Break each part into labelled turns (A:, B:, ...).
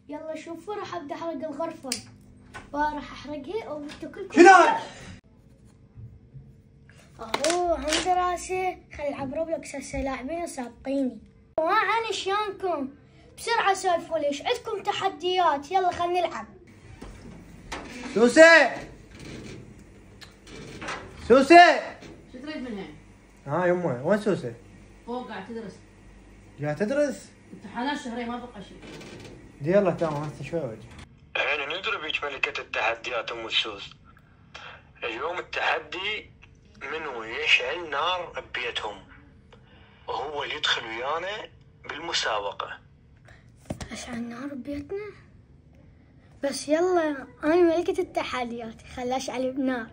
A: يلا شوفوا راح ابدا احرق الغرفة. راح احرقها وانتوا كلكم
B: شنو؟
A: عم دراسة. خل العب روبلوكس هسه لاعبين سابقيني. انا شلونكم؟ بسرعة سولفوا ليش عندكم تحديات. يلا خل نلعب.
B: سوسة سوسة
C: شو تريد منها؟
B: ها يمه وين سوسة؟
C: فوق قاعد تدرس.
B: قاعد تدرس؟
C: امتحانات شهرين ما بقى شيء.
B: يلا تمام هسه شوي وجه.
D: احنا ندري بيك ملكة التحديات ام السوس. اليوم التحدي منو يشعل نار ببيتهم وهو اللي يدخل ويانا بالمسابقة.
A: اشعل نار ببيتنا؟ بس يلا انا ملكة التحديات. خل اشعل بنار.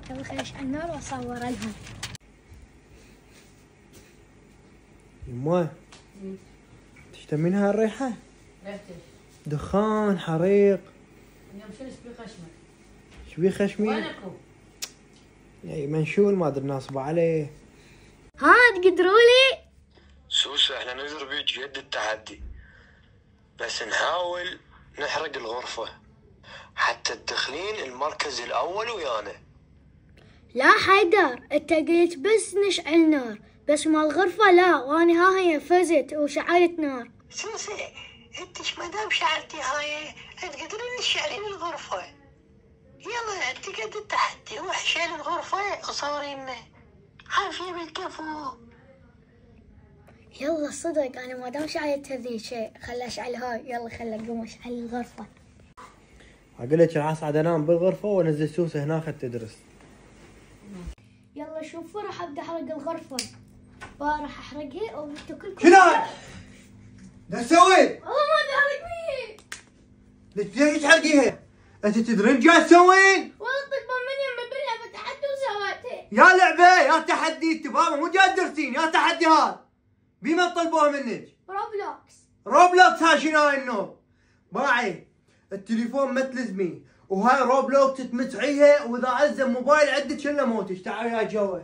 A: يلا خل اشعل نار واصور لهم.
B: يمه تشتمين هاي الريحة؟
C: ريحة ايش؟
B: دخان حريق.
C: اليوم شنو شبيه خشمك؟
B: شبيه خشمي؟
C: وينكم؟
B: يعني منشول ما ادري ناصبه عليه.
A: ها تقدروا لي؟
D: سوسة احنا ندري بيك قد التحدي، بس نحاول نحرق الغرفة حتى تدخلين المركز الأول ويانا.
A: لا حيدر، انت قلت بس نشعل نار، بس مال الغرفة لا، وانا ها هي فزت وشعلت نار.
D: سوسة انت ايش مادام شعلتي هاي تقدرين تشعلين الغرفة. يلا انت قد التحدي روح شعل الغرفة وصورينا عافية بالكفو.
A: يلا صدق انا ما دام شعلت هذي شيء خل اشعل هاي. يلا خل اقوم اشعل الغرفة.
B: اقول لك راح اصعد انام بالغرفة وانزل سوسة هناك تدرس.
A: يلا شوفوا راح ابدا احرق الغرفة. راح احرقها وانتوا كلكم.
B: شنو؟ دا تسوي؟
A: والله ما ادري احرق مين.
B: ليش تحرقيها؟ انت تدرين جاي تسوين؟
A: والله طلبوا مني اما بنلعب تحدي وسويته.
B: يا لعبة يا تحدي انت بابا مو جاي تدرسين يا تحدي هذا. بما طلبوها منك؟
A: روبلوكس.
B: روبلوكس ها شنو هاي النوم؟ باعي التليفون ما تلزميه وهاي روبلوكس تمسعيها واذا عزم موبايل عندك الا موتش. تعالي يا جوا.